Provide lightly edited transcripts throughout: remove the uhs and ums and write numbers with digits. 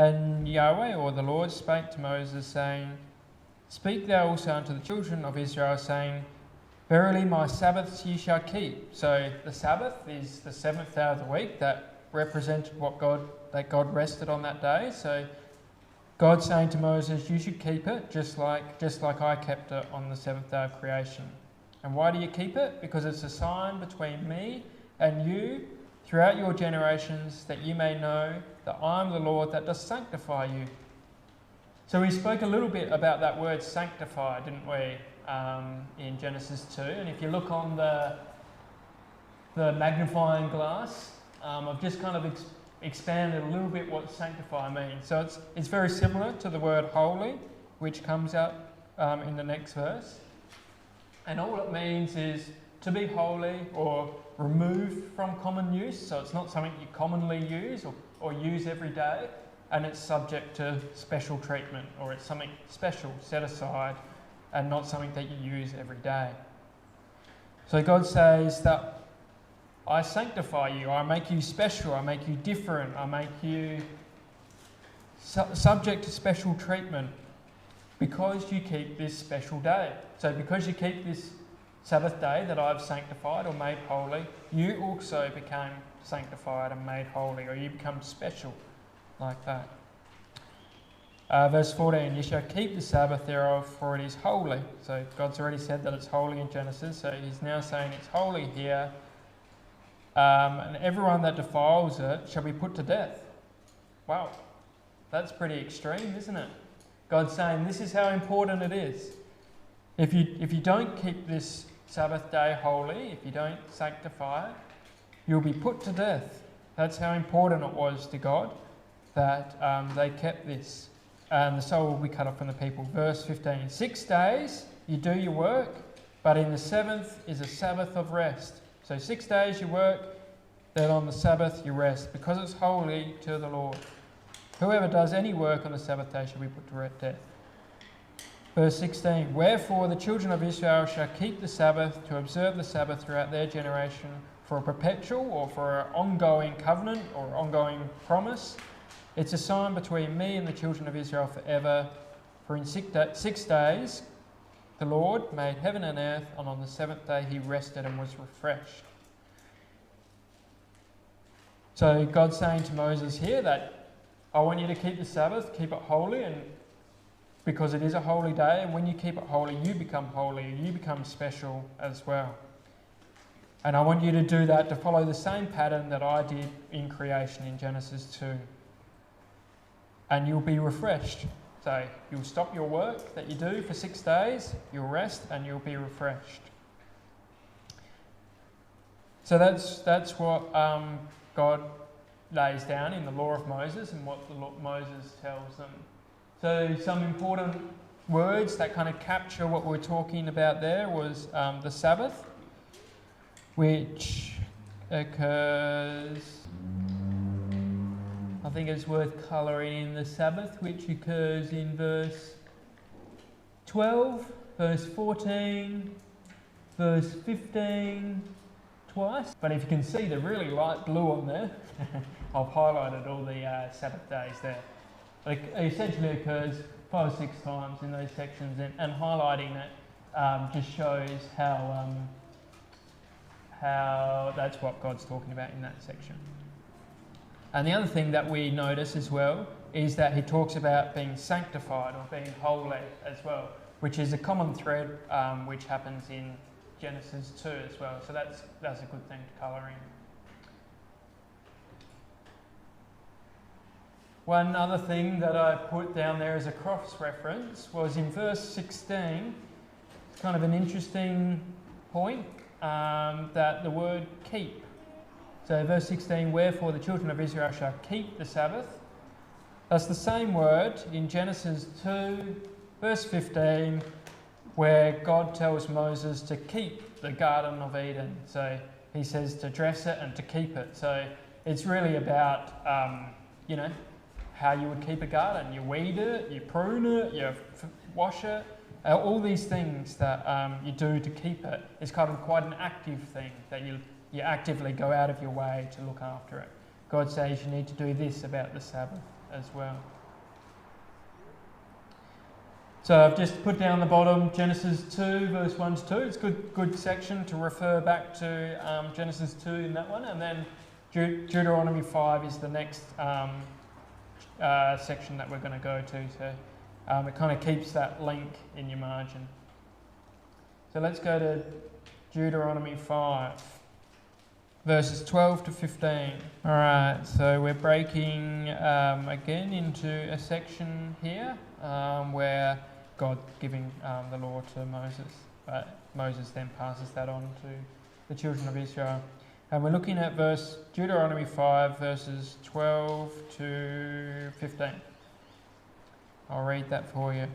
And Yahweh, or the Lord, spake to Moses, saying, Speak thou also unto the children of Israel, saying, Verily my Sabbaths ye shall keep. So the Sabbath is the seventh day of the week that represented that God rested on that day. So God's saying to Moses, you should keep it just like I kept it on the seventh day of creation. And why do you keep it? Because it's a sign between me and you throughout your generations, that you may know that I am the Lord that does sanctify you. So we spoke a little bit about that word sanctify, didn't we, in Genesis 2. And if you look on the magnifying glass, I've just kind of expanded a little bit what sanctify means. So it's very similar to the word holy, which comes out in the next verse. And all it means is to be holy or removed from common use. So it's not something you commonly use or use every day, and it's subject to special treatment, or it's something special set aside and not something that you use every day. So God says that I sanctify you, I make you special, I make you different, I make you subject to special treatment because you keep this special day. So because you keep this Sabbath day that I've sanctified or made holy, you also became sanctified and made holy, or you become special like that. Verse 14, you shall keep the Sabbath thereof, for it is holy. So God's already said that it's holy in Genesis, so he's now saying it's holy here. And everyone that defiles it shall be put to death. Wow, that's pretty extreme, isn't it? God's saying this is how important it is. If you don't keep this Sabbath day holy, if you don't sanctify it, you'll be put to death. That's how important it was to God that they kept this. And the soul will be cut off from the people. Verse 15, 6 days you do your work, but in the seventh is a Sabbath of rest. So 6 days you work, then on the Sabbath you rest, because it's holy to the Lord. Whoever does any work on the Sabbath day shall be put to death. Verse 16, wherefore the children of Israel shall keep the Sabbath, to observe the Sabbath throughout their generation, for a perpetual or for an ongoing covenant or ongoing promise. It's a sign between me and the children of Israel forever. For in 6 days the Lord made heaven and earth, and on the seventh day he rested and was refreshed. So God's saying to Moses here that I want you to keep the Sabbath, keep it holy, and because it is a holy day, and when you keep it holy, you become holy, you become special as well. And I want you to do that, to follow the same pattern that I did in creation in Genesis 2. And you'll be refreshed. So you'll stop your work that you do for 6 days, you'll rest, and you'll be refreshed. So that's what God lays down in the law of Moses and what Moses tells them. So some important words that kind of capture what we're talking about there was the Sabbath, which occurs, I think it's worth colouring in the Sabbath, which occurs in verse 12, verse 14, verse 15, twice. But if you can see the really light blue on there, I've highlighted all the Sabbath days there. It essentially occurs 5 or 6 times in those sections, and highlighting it just shows how that's what God's talking about in that section. And the other thing that we notice as well is that he talks about being sanctified or being holy as well, which is a common thread which happens in Genesis 2 as well. So that's a good thing to colour in. One other thing that I put down there as a cross-reference was in verse 16, it's kind of an interesting point, that the word keep. So verse 16, wherefore the children of Israel shall keep the Sabbath. That's the same word in Genesis 2, verse 15, where God tells Moses to keep the Garden of Eden. So he says to dress it and to keep it. So it's really about, how you would keep a garden. You weed it, you prune it, you wash it. All these things that you do to keep it is kind of quite an active thing, that you actively go out of your way to look after it. God says you need to do this about the Sabbath as well. So I've just put down the bottom Genesis 2 verse 1 to 2. It's a good section to refer back to Genesis 2 in that one, and then Deuteronomy 5 is the next section that we're going to go to. So it kind of keeps that link in your margin. So let's go to Deuteronomy 5, verses 12 to 15. All right, so we're breaking again into a section here where God giving the law to Moses. Moses then passes that on to the children of Israel. And we're looking at Deuteronomy 5, verses 12 to 15. I'll read that for you.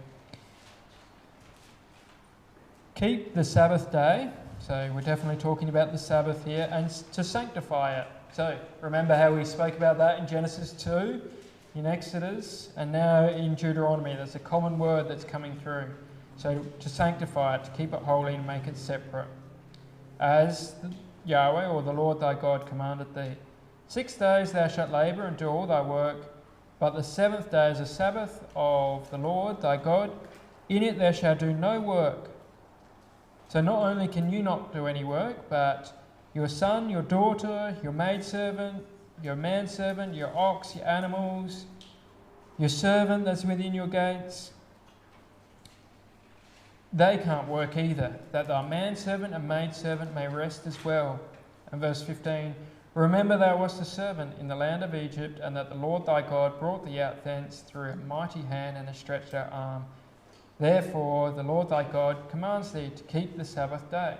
Keep the Sabbath day. So we're definitely talking about the Sabbath here, and to sanctify it. So remember how we spoke about that in Genesis 2, in Exodus, and now in Deuteronomy. There's a common word that's coming through. So to sanctify it, to keep it holy and make it separate. As Yahweh, or the Lord thy God, commanded thee. 6 days thou shalt labour and do all thy work, but the 7th day is a Sabbath of the Lord thy God. In it thou shalt do no work. So not only can you not do any work, but your son, your daughter, your maidservant, your manservant, your ox, your animals, your servant that's within your gates, they can't work either, that thy manservant and maidservant may rest as well. And verse 15, remember thou wast a servant in the land of Egypt, and that the Lord thy God brought thee out thence through a mighty hand and a stretched out arm. Therefore the Lord thy God commands thee to keep the Sabbath day.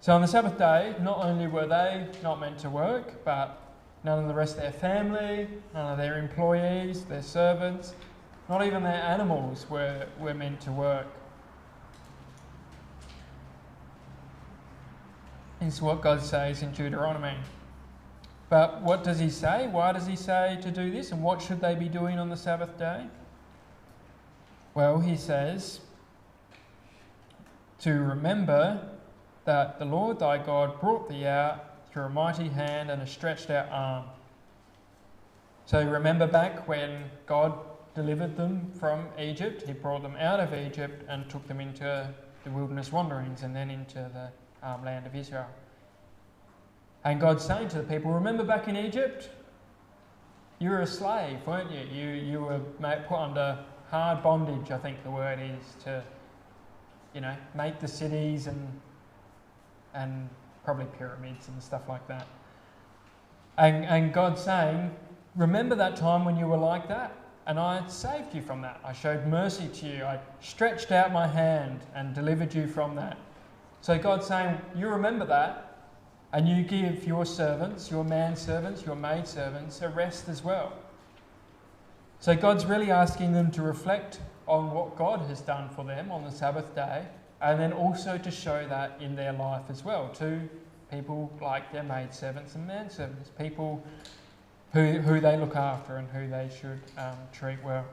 So on the Sabbath day, not only were they not meant to work, but none of the rest of their family, none of their employees, their servants, not even their animals were meant to work. It's what God says in Deuteronomy. But what does he say? Why does he say to do this? And what should they be doing on the Sabbath day? Well, he says to remember that the Lord thy God brought thee out through a mighty hand and a stretched out arm. So remember back when God delivered them from Egypt. He brought them out of Egypt and took them into the wilderness wanderings and then into the land of Israel. And God's saying to the people, remember back in Egypt? You were a slave, weren't you? You were put under hard bondage, I think the word is, to, make the cities and probably pyramids and stuff like that. And God's saying, remember that time when you were like that? And I saved you from that. I showed mercy to you. I stretched out my hand and delivered you from that. So God's saying, you remember that, and you give your servants, your manservants, your maidservants, a rest as well. So God's really asking them to reflect on what God has done for them on the Sabbath day, and then also to show that in their life as well to people like their maidservants and manservants, people who they look after and who they should treat well.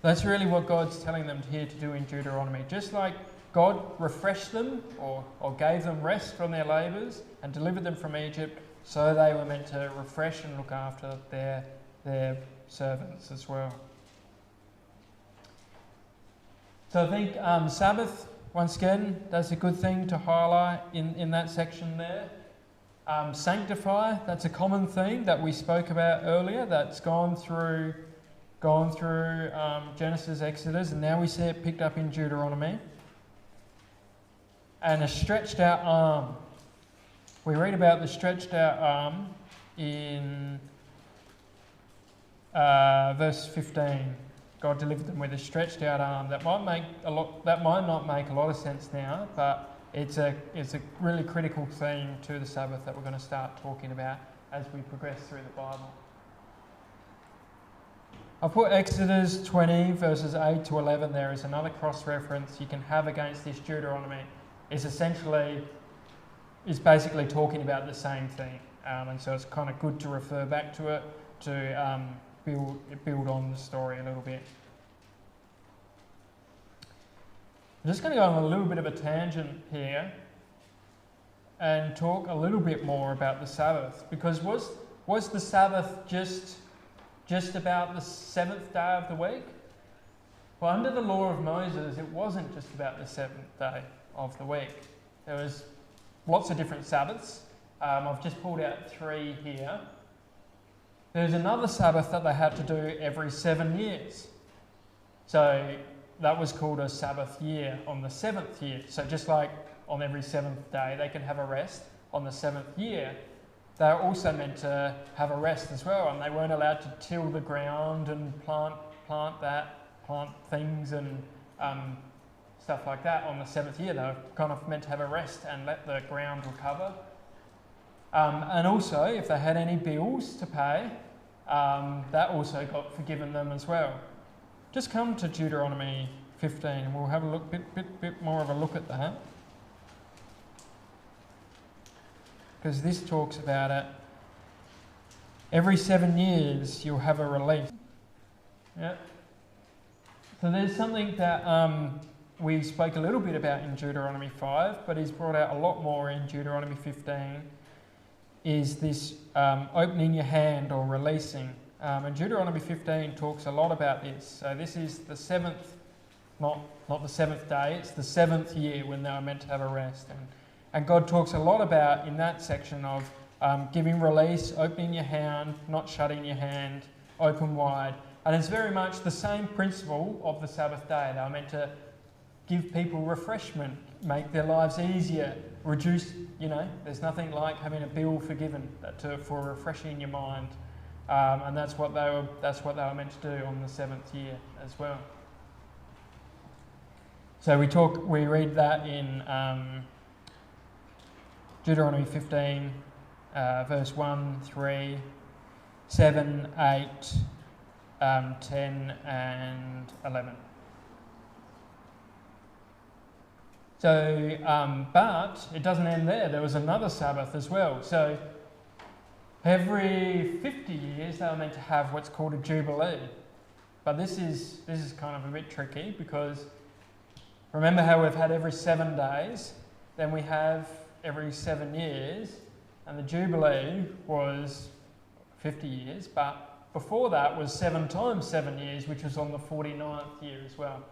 That's really what God's telling them here to do in Deuteronomy. Just like God refreshed them or gave them rest from their labours and delivered them from Egypt, so they were meant to refresh and look after their servants as well. So I think Sabbath, once again, that's a good thing to highlight in that section there. Sanctify, that's a common theme that we spoke about earlier, that's gone through Genesis, Exodus, and now we see it picked up in Deuteronomy. And a stretched out arm. We read about the stretched out arm in verse 15. God delivered them with a stretched out arm. That might not make a lot of sense now, but it's a really critical theme to the Sabbath that we're going to start talking about as we progress through the Bible. I've put Exodus 20 verses 8 to 11 there as another cross-reference you can have against this Deuteronomy. Is basically talking about the same thing, and so it's kind of good to refer back to it to build on the story a little bit. I'm just going to go on a little bit of a tangent here and talk a little bit more about the Sabbath, because was was the Sabbath just about the seventh day of the week? Well, under the law of Moses, it wasn't just about the seventh day of the week. There was lots of different Sabbaths. I've just pulled out 3 here. There's another Sabbath that they had to do every 7 years. So that was called a Sabbath year on the 7th year. So just like on every 7th day, they can have a rest. On the 7th year, they're also meant to have a rest as well. And they weren't allowed to till the ground and plant things and stuff like that on the 7th year. They were kind of meant to have a rest and let the ground recover. And also, if they had any bills to pay, that also got forgiven them as well. Just come to Deuteronomy 15 and we'll have a bit more of a look at that. Because this talks about it. Every 7 years you'll have a release. Yeah. So there's something that we spoke a little bit about in Deuteronomy 5, but is brought out a lot more in Deuteronomy 15, is this opening your hand or releasing. And Deuteronomy 15 talks a lot about this. So this is the 7th, not the 7th day, it's the 7th year when they were meant to have a rest. And God talks a lot about, in that section, of giving release, opening your hand, not shutting your hand, open wide. And it's very much the same principle of the Sabbath day. They are meant to give people refreshment, make their lives easier, reduce, there's nothing like having a bill forgiven for refreshing your mind. And that's what they were meant to do on the 7th year as well. So we read that in Deuteronomy 15, verse 1, 3, 7, 8, 10 and 11. So, but it doesn't end there. There was another Sabbath as well. So every 50 years they were meant to have what's called a Jubilee. But this is kind of a bit tricky, because remember how we've had every 7 days, then we have every 7 years, and the Jubilee was 50 years, but before that was 7 times 7 years, which was on the 49th year as well.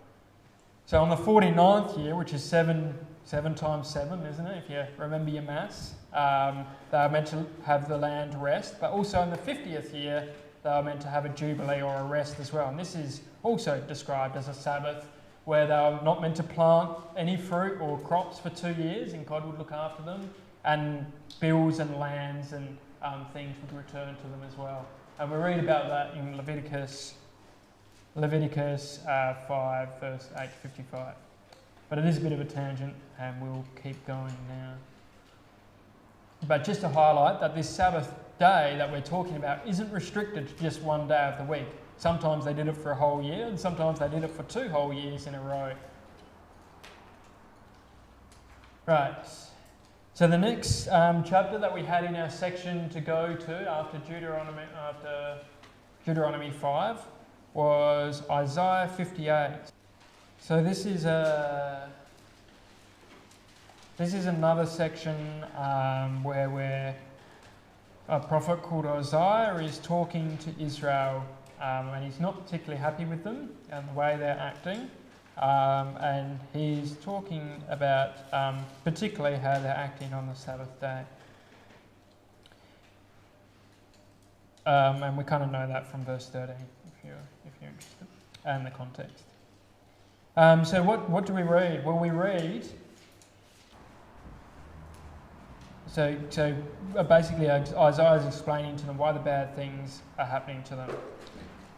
So on the 49th year, which is 7 times 7, isn't it, if you remember your maths, they are meant to have the land rest, but also in the 50th year, they are meant to have a Jubilee or a rest as well. And this is also described as a Sabbath, where they are not meant to plant any fruit or crops for 2 years, and God would look after them, and bills and lands and things would return to them as well. And we read about that in Leviticus 5, verse 8 to 55. But it is a bit of a tangent, and we'll keep going now. But just to highlight that this Sabbath day that we're talking about isn't restricted to just one day of the week. Sometimes they did it for a whole year, and sometimes they did it for 2 whole years in a row. Right. So the next chapter that we had in our section to go to after Deuteronomy 5 was Isaiah 58. So this is another section where a prophet called Isiah is talking to Israel, and he's not particularly happy with them and the way they're acting. And he's talking about particularly how they're acting on the Sabbath day. And we kind of know that from verse 13, if you're interested, and the context. So what do we read? Well, we read... So basically Isaiah is explaining to them why the bad things are happening to them.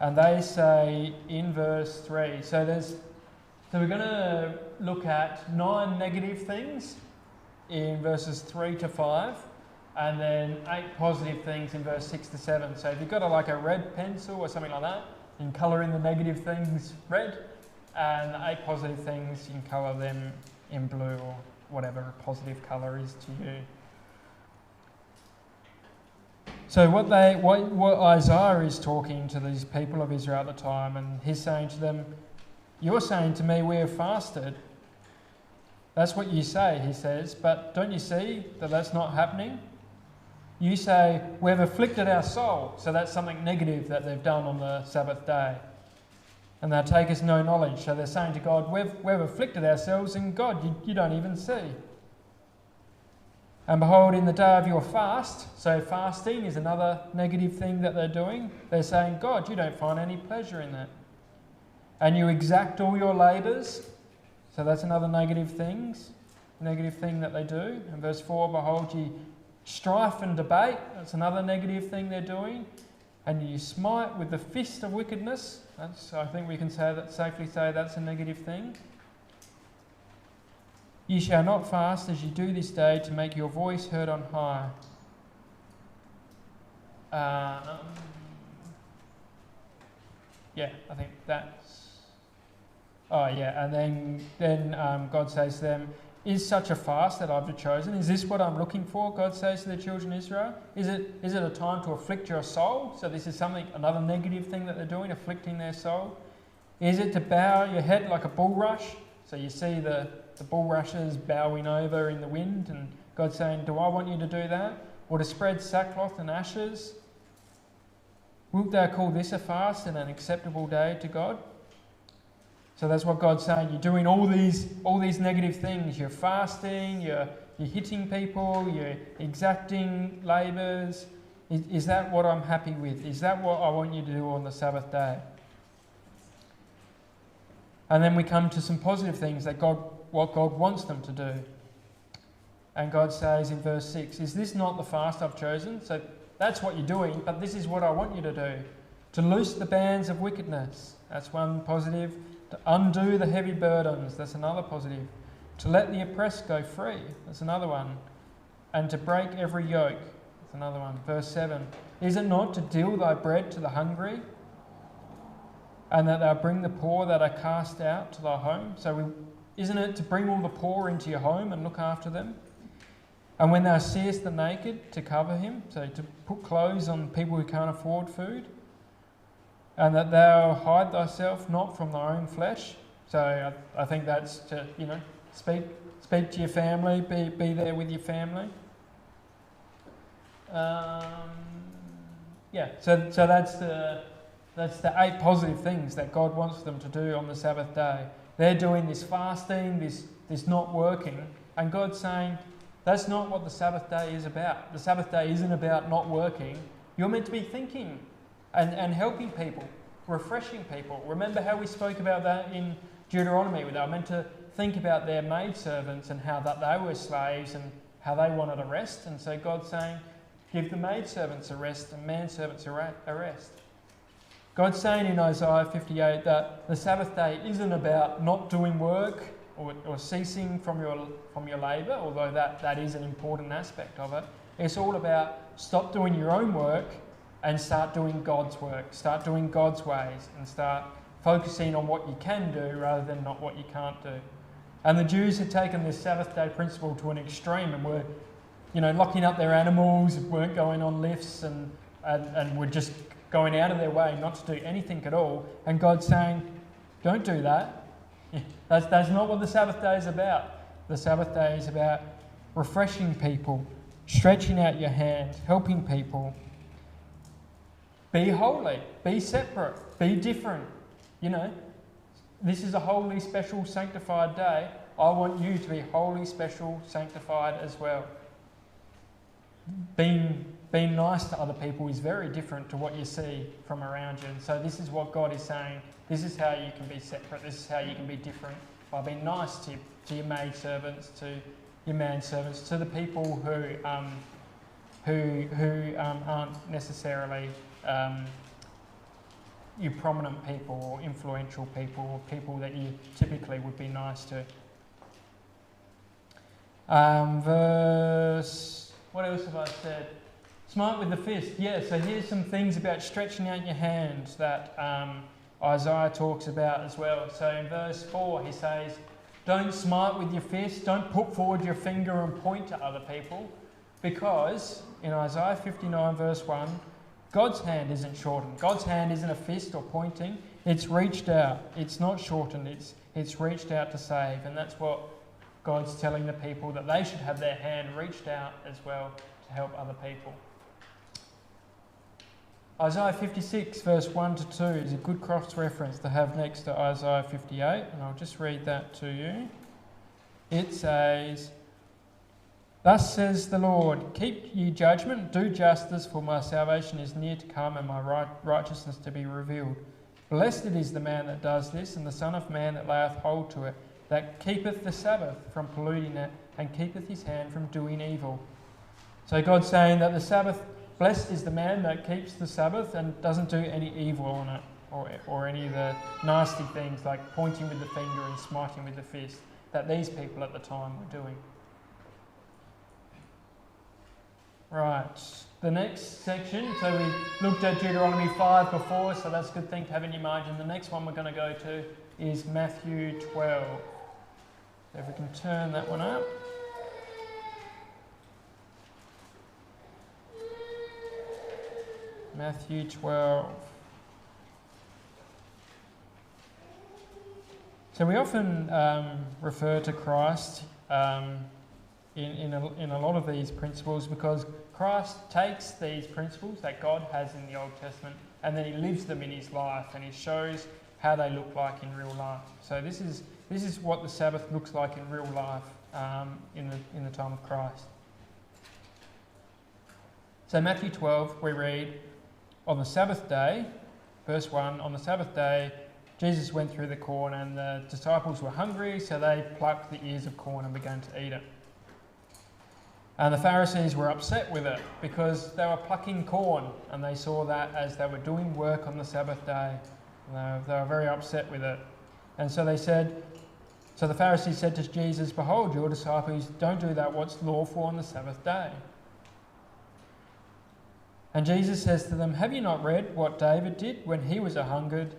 And they say in verse 3, so we're going to look at 9 negative things in verses 3 to 5, and then 8 positive things in verse 6 to 7. So if you've got a red pencil or something like that, you can colour in the negative things red, and the 8 positive things, you can colour them in blue, or whatever a positive colour is to you. So what Isaiah is talking to these people of Israel at the time, and he's saying to them, you're saying to me, we have fasted. That's what you say, he says, but don't you see that that's not happening? You say, we've afflicted our soul. So that's something negative that they've done on the Sabbath day. And they take us no knowledge. So they're saying to God, we've afflicted ourselves, and God, you don't even see. And behold, in the day of your fast, so fasting is another negative thing that they're doing. They're saying, God, you don't find any pleasure in that. And you exact all your labours. So that's another negative thing that they do. In verse 4, behold, ye strife and debate. That's another negative thing they're doing. And you smite with the fist of wickedness. I think we can safely say that's a negative thing. Ye shall not fast as ye do this day to make your voice heard on high. I think that's... Oh yeah, and then God says to them, is such a fast that I've chosen? Is this what I'm looking for? God says to the children of Israel. Is it a time to afflict your soul? So this is another negative thing that they're doing, afflicting their soul. Is it to bow your head like a bulrush? So you see the bulrushes bowing over in the wind, and God's saying, do I want you to do that? Or to spread sackcloth and ashes? Wilt thou call this a fast and an acceptable day to God? So that's what God's saying. You're doing all these negative things. You're fasting, you're hitting people, you're exacting labours. Is that what I'm happy with? Is that what I want you to do on the Sabbath day? And then we come to some positive things what God wants them to do. And God says in verse 6, is this not the fast I've chosen? So that's what you're doing, but this is what I want you to do. To loose the bands of wickedness. That's one positive. To undo the heavy burdens, that's another positive. To let the oppressed go free, that's another one. And to break every yoke, that's another one. Verse 7, is it not to deal thy bread to the hungry, and that thou bring the poor that are cast out to thy home? So isn't it to bring all the poor into your home and look after them? And when thou seest the naked, to cover him, so to put clothes on people who can't afford food? And that thou hide thyself not from thy own flesh. So I think that's to, speak to your family, be there with your family. So that's the 8 positive things that God wants them to do on the Sabbath day. They're doing this fasting, this not working, and God's saying, that's not what the Sabbath day is about. The Sabbath day isn't about not working. You're meant to be thinking and helping people, refreshing people. Remember how we spoke about that in Deuteronomy, where they were meant to think about their maidservants and how that they were slaves and how they wanted a rest. And so God's saying, give the maidservants a rest and manservants a rest. God's saying in Isaiah 58 that the Sabbath day isn't about not doing work or ceasing from your labour, although that is an important aspect of it. It's all about stop doing your own work and start doing God's work, start doing God's ways, and start focusing on what you can do rather than not what you can't do. And the Jews had taken this Sabbath day principle to an extreme and were, locking up their animals, weren't going on lifts, and were just going out of their way not to do anything at all. And God's saying, don't do that. That's not what the Sabbath day is about. The Sabbath day is about refreshing people, stretching out your hand, helping people. Be holy, be separate, be different. This is a holy, special, sanctified day. I want you to be holy, special, sanctified as well. Being nice to other people is very different to what you see from around you. And so this is what God is saying. This is how you can be separate. This is how you can be different. By being nice to your maidservants, to your manservants, to the people who aren't necessarily your prominent people or influential people or people that you typically would be nice to. What else have I said? Smite with the fist. Yeah, so here's some things about stretching out your hand that Isaiah talks about as well. So in verse 4 he says, don't smite with your fist, don't put forward your finger and point to other people, because in Isaiah 59 verse 1, God's hand isn't shortened. God's hand isn't a fist or pointing. It's reached out. It's not shortened. It's reached out to save. And that's what God's telling the people, that they should have their hand reached out as well to help other people. Isaiah 56 verse 1 to 2 is a good cross-reference to have next to Isaiah 58, and I'll just read that to you. It says, "Thus says the Lord, keep ye judgment, do justice, for my salvation is near to come, and my righteousness to be revealed. Blessed is the man that does this, and the Son of Man that layeth hold to it, that keepeth the Sabbath from polluting it, and keepeth his hand from doing evil." So God's saying that the Sabbath, blessed is the man that keeps the Sabbath and doesn't do any evil on it, or any of the nasty things like pointing with the finger and smiting with the fist that these people at the time were doing. Right, the next section, so we looked at Deuteronomy 5 before, so that's a good thing to have in your margin. The next one we're going to go to is Matthew 12. So if we can turn that one up. Matthew 12. So we often refer to Christ in a lot of these principles because Christ takes these principles that God has in the Old Testament and then he lives them in his life and he shows how they look like in real life. So this is what the Sabbath looks like in real life in the time of Christ. So Matthew 12 we read, "On the Sabbath day," verse 1, "on the Sabbath day Jesus went through the corn and the disciples were hungry, so they plucked the ears of corn and began to eat it. And the Pharisees were upset with it because they were plucking corn and they saw that as they were doing work on the Sabbath day. They were very upset with it. And so the Pharisees said to Jesus, 'Behold, your disciples don't do that what's lawful on the Sabbath day.' And Jesus says to them, 'Have you not read what David did when he was a-hungered,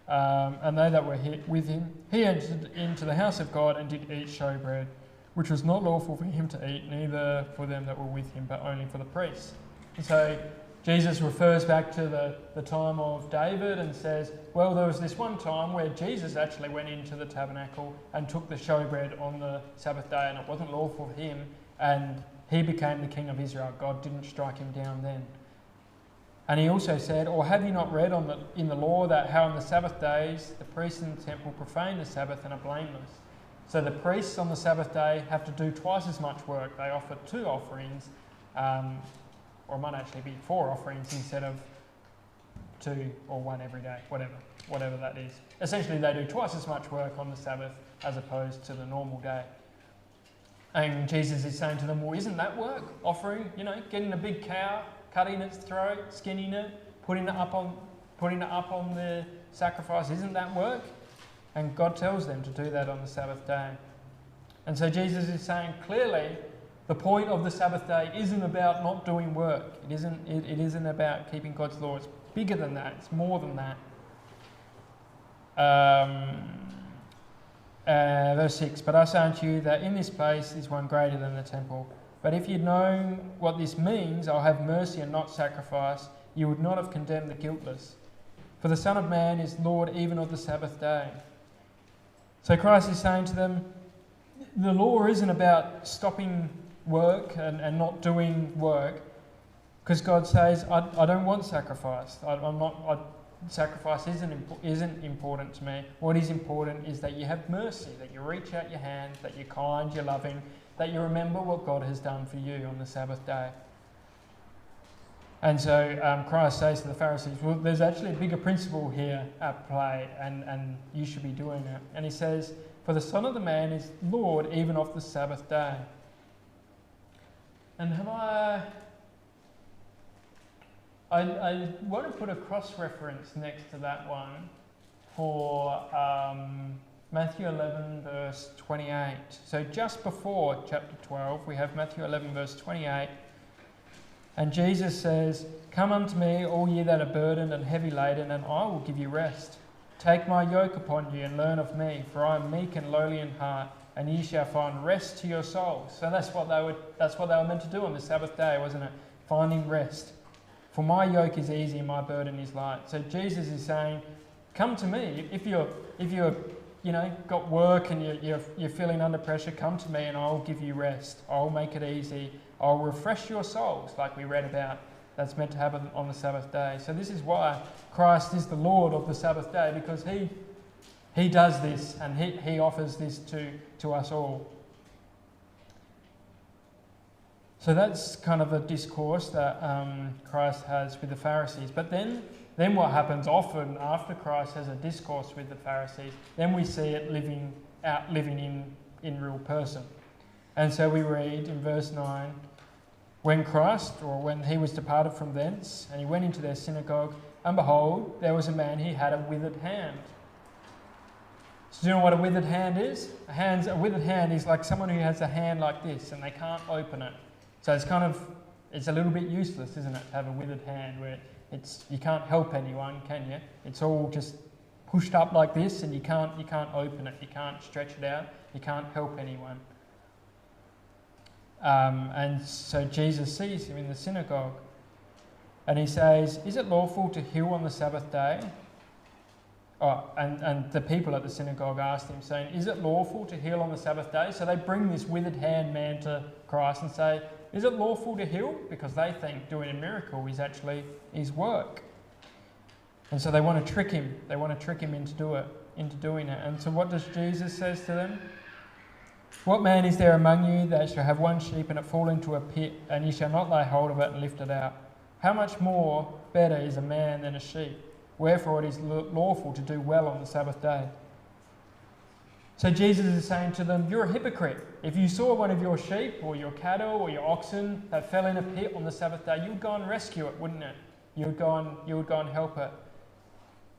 and they that were with him? He entered into the house of God and did eat showbread, which was not lawful for him to eat, neither for them that were with him, but only for the priests.'" And so Jesus refers back to the time of David and says, well, there was this one time where Jesus actually went into the tabernacle and took the showbread on the Sabbath day, and it wasn't lawful for him, and he became the king of Israel. God didn't strike him down then. And he also said, "Or have you not read in the law that how on the Sabbath days the priests in the temple profane the Sabbath and are blameless?" So the priests on the Sabbath day have to do twice as much work. They offer 2 offerings, or it might actually be 4 offerings instead of 2 or 1 every day, whatever that is. Essentially, they do twice as much work on the Sabbath as opposed to the normal day. And Jesus is saying to them, well, isn't that work? Offering, getting a big cow, cutting its throat, skinning it, putting it up on the sacrifice, isn't that work? And God tells them to do that on the Sabbath day. And so Jesus is saying clearly the point of the Sabbath day isn't about not doing work. It isn't about keeping God's law. It's bigger than that. It's more than that. Verse 6, "But I say unto you that in this place is one greater than the temple. But if you'd known what this means, I'll have mercy and not sacrifice, you would not have condemned the guiltless. For the Son of Man is Lord even of the Sabbath day." So Christ is saying to them, the law isn't about stopping work and not doing work, because God says, I don't want sacrifice. Sacrifice isn't important to me. What is important is that you have mercy, that you reach out your hand, that you're kind, you're loving, that you remember what God has done for you on the Sabbath day. And so Christ says to the Pharisees, well, there's actually a bigger principle here at play, and you should be doing it. And he says, "For the Son of the Man is Lord even of the Sabbath day." And I want to put a cross-reference next to that one for Matthew 11 verse 28. So just before chapter 12, we have Matthew 11 verse 28. And Jesus says, "Come unto me, all ye that are burdened and heavy laden, and I will give you rest. Take my yoke upon you and learn of me, for I am meek and lowly in heart, and ye shall find rest to your souls." So that's what they were meant to do on the Sabbath day, wasn't it? Finding rest. "For my yoke is easy and my burden is light." So Jesus is saying, come to me. If you're got work and you're feeling under pressure, come to me and I'll give you rest. I'll make it easy. I'll refresh your souls, like we read about that's meant to happen on the Sabbath day. So this is why Christ is the Lord of the Sabbath day, because he does this, and he offers this to us all. So that's kind of a discourse that Christ has with the Pharisees. But then what happens often after Christ has a discourse with the Pharisees, then we see it living in real person. And so we read in verse 9, when he was departed from thence, and he went into their synagogue, and behold, there was a man, he had a withered hand. So do you know what a withered hand is? A withered hand is like someone who has a hand like this, and they can't open it. So it's a little bit useless, isn't it, to have a withered hand where you can't help anyone, can you? It's all just pushed up like this, and you can't open it, you can't stretch it out, you can't help anyone. And so Jesus sees him in the synagogue, and he says, "Is it lawful to heal on the Sabbath day?" And the people at the synagogue asked him, saying, "Is it lawful to heal on the Sabbath day?" So they bring this withered hand man to Christ and say, "Is it lawful to heal?" Because they think doing a miracle is actually his work. And so they want to trick him. They want to trick him into doing it. And so what does Jesus says to them? "What man is there among you that shall have one sheep and it fall into a pit, and ye shall not lay hold of it and lift it out? How much more better is a man than a sheep? Wherefore it is lawful to do well on the Sabbath day." So Jesus is saying to them, you're a hypocrite. If you saw one of your sheep or your cattle or your oxen that fell in a pit on the Sabbath day, you would go and rescue it, wouldn't it? You would go and help it.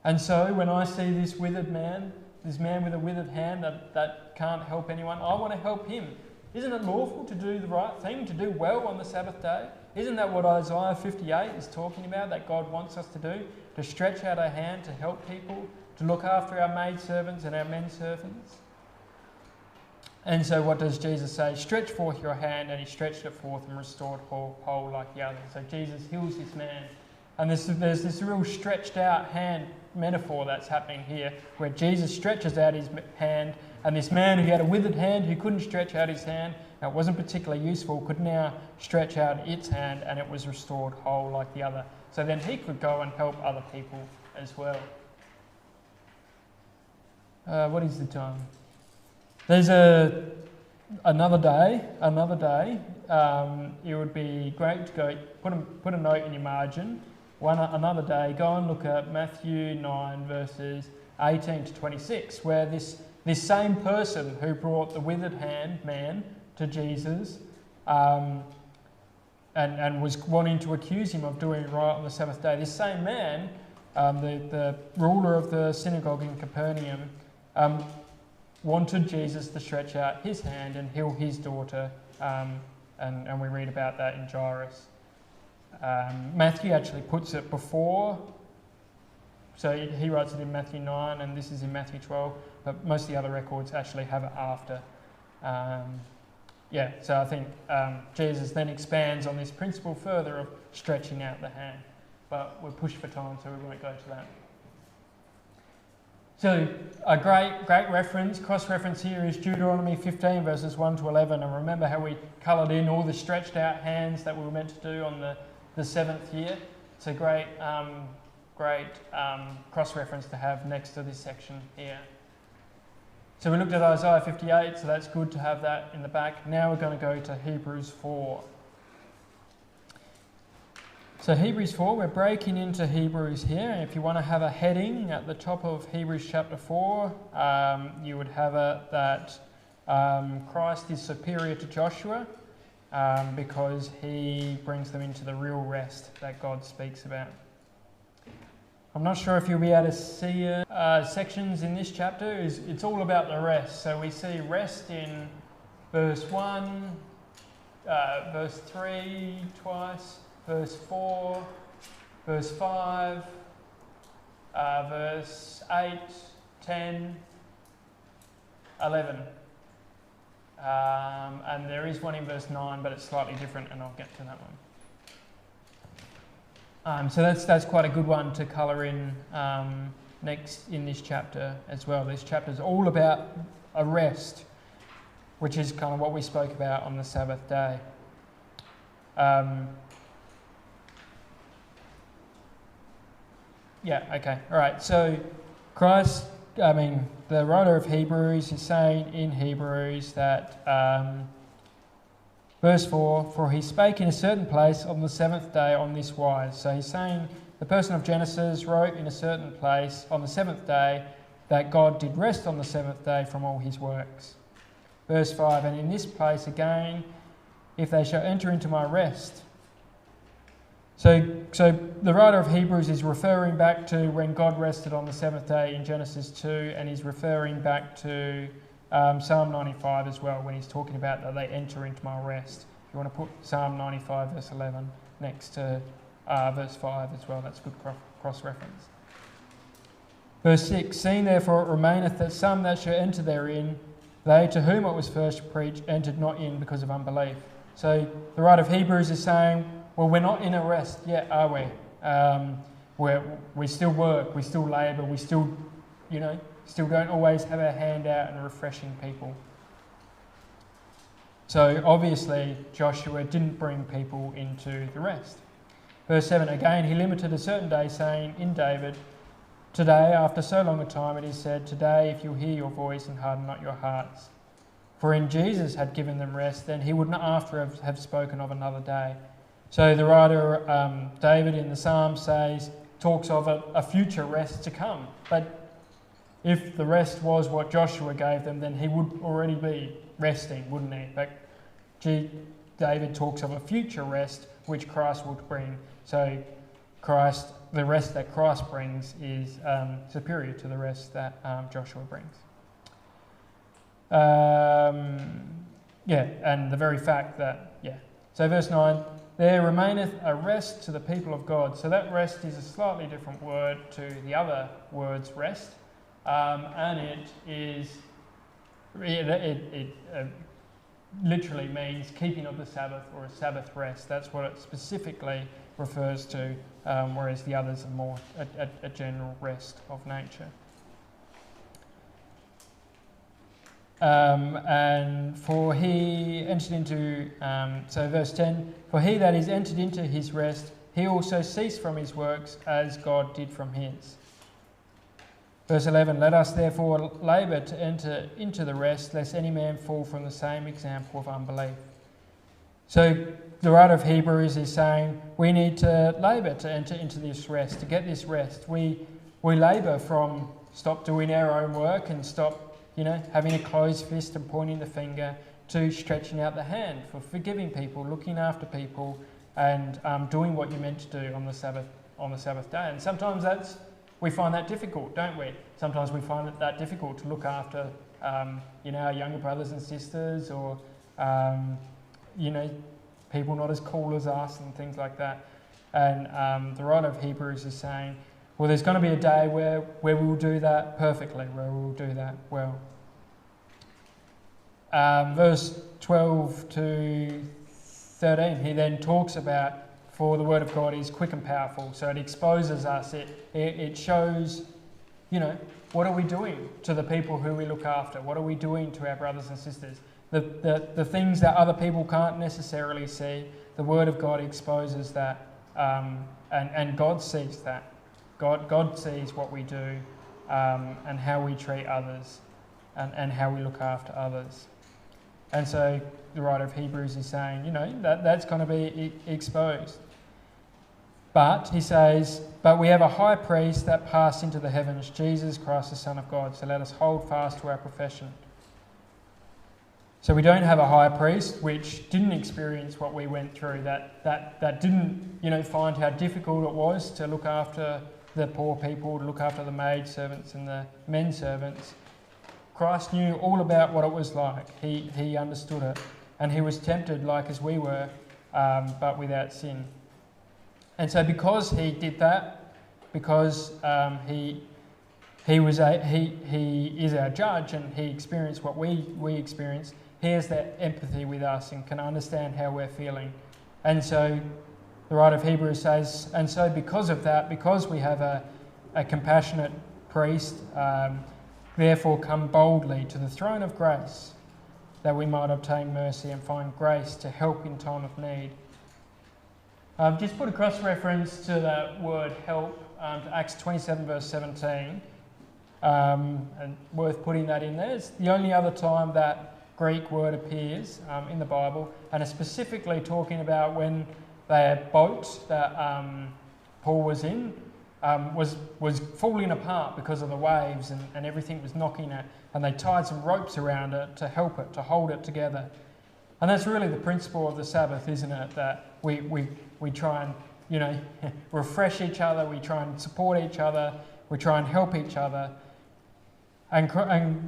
And so when I see this withered man, this man with a withered hand that can't help anyone, I want to help him. Isn't it lawful to do the right thing, to do well on the Sabbath day? Isn't that what Isaiah 58 is talking about, that God wants us to do? To stretch out our hand to help people, to look after our maidservants and our menservants? And so what does Jesus say? "Stretch forth your hand," and he stretched it forth and restored whole like the other. So Jesus heals this man. And there's this real stretched out hand metaphor that's happening here, where Jesus stretches out his hand, and this man who had a withered hand, who couldn't stretch out his hand, and it wasn't particularly useful, could now stretch out its hand, and it was restored whole like the other. So then he could go and help other people as well. What is the time? There's another day. It would be great to go put a note in your margin. Another day, go and look at Matthew 9 verses 18 to 26, where this same person who brought the withered hand man to Jesus and was wanting to accuse him of doing right on the Sabbath day, this same man, the ruler of the synagogue in Capernaum, wanted Jesus to stretch out his hand and heal his daughter, and we read about that in Jairus. Matthew actually puts it before, so he writes it in Matthew 9, and this is in Matthew 12, but most of the other records actually have it after. So I think Jesus then expands on this principle further of stretching out the hand, but we're pushed for time, so we won't go to that. So a great reference, cross-reference here is Deuteronomy 15 verses 1 to 11. And remember how we coloured in all the stretched out hands that we were meant to do on the seventh year. It's a great cross-reference to have next to this section here. So we looked at Isaiah 58, so that's good to have that in the back. Now we're going to go to Hebrews 4. So Hebrews 4, we're breaking into Hebrews here. If you want to have a heading at the top of Hebrews chapter 4, you would have it that Christ is superior to Joshua because he brings them into the real rest that God speaks about. I'm not sure if you'll be able to see sections in this chapter. It's all about the rest. So we see rest in verse 1, verse 3 twice, verse 4, verse 5, verse 8, 10, 11. And there is one in verse 9, but it's slightly different, and I'll get to that one. So that's quite a good one to colour in next in this chapter as well. This chapter is all about a rest, which is kind of what we spoke about on the Sabbath day. Yeah, okay. All right. So the writer of Hebrews is saying in Hebrews that, verse 4, for he spake in a certain place on the seventh day on this wise. So he's saying the person of Genesis wrote in a certain place on the seventh day that God did rest on the seventh day from all his works. Verse 5, and in this place again, if they shall enter into my rest. So the writer of Hebrews is referring back to when God rested on the seventh day in Genesis 2, and he's referring back to Psalm 95 as well, when he's talking about that they enter into my rest. If you want to put Psalm 95 verse 11 next to verse 5 as well, that's a good cross-reference. Verse 6, seeing therefore it remaineth that some that shall enter therein, they to whom it was first preached entered not in because of unbelief. So the writer of Hebrews is saying, well, we're not in a rest yet, are we? We still work, we still labour, we still, still don't always have our hand out and refreshing people. So obviously Joshua didn't bring people into the rest. Verse 7, again he limited a certain day, saying in David, today, after so long a time, it is said, today if you hear your voice and harden not your hearts. For in Jesus had given them rest, then he would not after have spoken of another day. So the writer, David in the Psalms talks of a future rest to come. But if the rest was what Joshua gave them, then he would already be resting, wouldn't he? But David talks of a future rest which Christ would bring. So the rest that Christ brings is superior to the rest that Joshua brings. And the very fact that, So verse 9, there remaineth a rest to the people of God. So that rest is a slightly different word to the other words rest. And it literally means keeping of the Sabbath or a Sabbath rest. That's what it specifically refers to, whereas the others are more a general rest of nature. And for he entered into, verse 10, for he that is entered into his rest, he also ceased from his works as God did from his. Verse 11, let us therefore labour to enter into the rest, lest any man fall from the same example of unbelief. So the writer of Hebrews is saying we need to labour to enter into this rest, to get this rest. We labour from stop doing our own work and stop having a closed fist and pointing the finger, to stretching out the hand for forgiving people, looking after people, and doing what you're meant to do on the Sabbath day. And sometimes we find that difficult, don't we? Sometimes we find it that difficult to look after, our younger brothers and sisters, or people not as cool as us and things like that. And the writer of Hebrews is saying, well, there's going to be a day where we will do that perfectly, where we will do that well. Verse 12 to 13, he then talks about, for the word of God is quick and powerful, so it exposes us, it shows, what are we doing to the people who we look after? What are we doing to our brothers and sisters? The things that other people can't necessarily see, the word of God exposes that, and God sees that. God sees what we do, and how we treat others, and how we look after others. And so the writer of Hebrews is saying, that's going to be exposed. But he says, but we have a high priest that passed into the heavens, Jesus Christ, the Son of God. So let us hold fast to our profession. So we don't have a high priest which didn't experience what we went through, that didn't, find how difficult it was to look after the poor people, to look after the maid servants and the men servants. Christ knew all about what it was like. He understood it. And he was tempted like as we were, but without sin. And so because he did that, because he is our judge and he experienced what we experienced, he has that empathy with us and can understand how we're feeling. And so the writer of Hebrews says, and so because of that, because we have a compassionate priest, therefore come boldly to the throne of grace, that we might obtain mercy and find grace to help in time of need. Just put a cross-reference to that word help to Acts 27 verse 17, and worth putting that in there. It's the only other time that Greek word appears in the Bible, and it's specifically talking about when their boat that Paul was in was falling apart because of the waves, and everything was knocking it, and they tied some ropes around it to help it, to hold it together. And that's really the principle of the Sabbath, isn't it? That we try and, refresh each other, we try and support each other, we try and help each other. And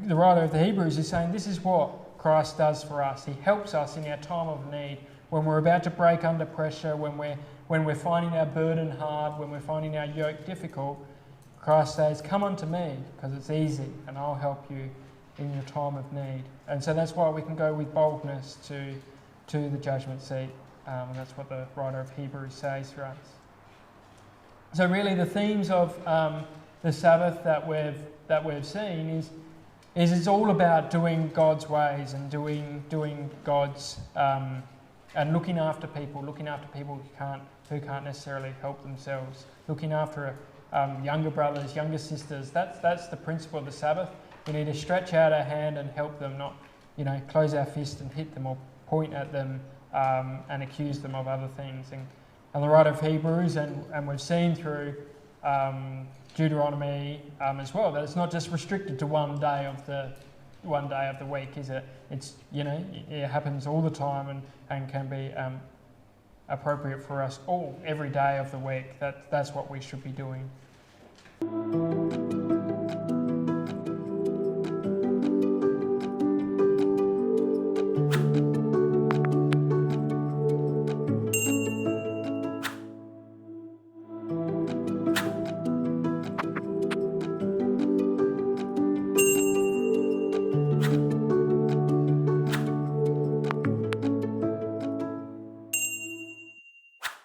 the writer of the Hebrews is saying this is what Christ does for us. He helps us in our time of need, when we're about to break under pressure, when we're finding our burden hard, when we're finding our yoke difficult. Christ says, come unto me, because it's easy, and I'll help you in your time of need. And so that's why we can go with boldness to the judgment seat. And that's what the writer of Hebrews says for us. So really the themes of the Sabbath that we've seen is it's all about doing God's ways and doing God's and looking after people who can't necessarily help themselves, looking after younger brothers, younger sisters. That's the principle of the Sabbath. We need to stretch out our hand and help them, not close our fist and hit them or point at them and accuse them of other things. And the writer of Hebrews, and we've seen through Deuteronomy as well, that it's not just restricted to one day of the week, is it? It's it happens all the time and can be appropriate for us all every day of the week. That's what we should be doing.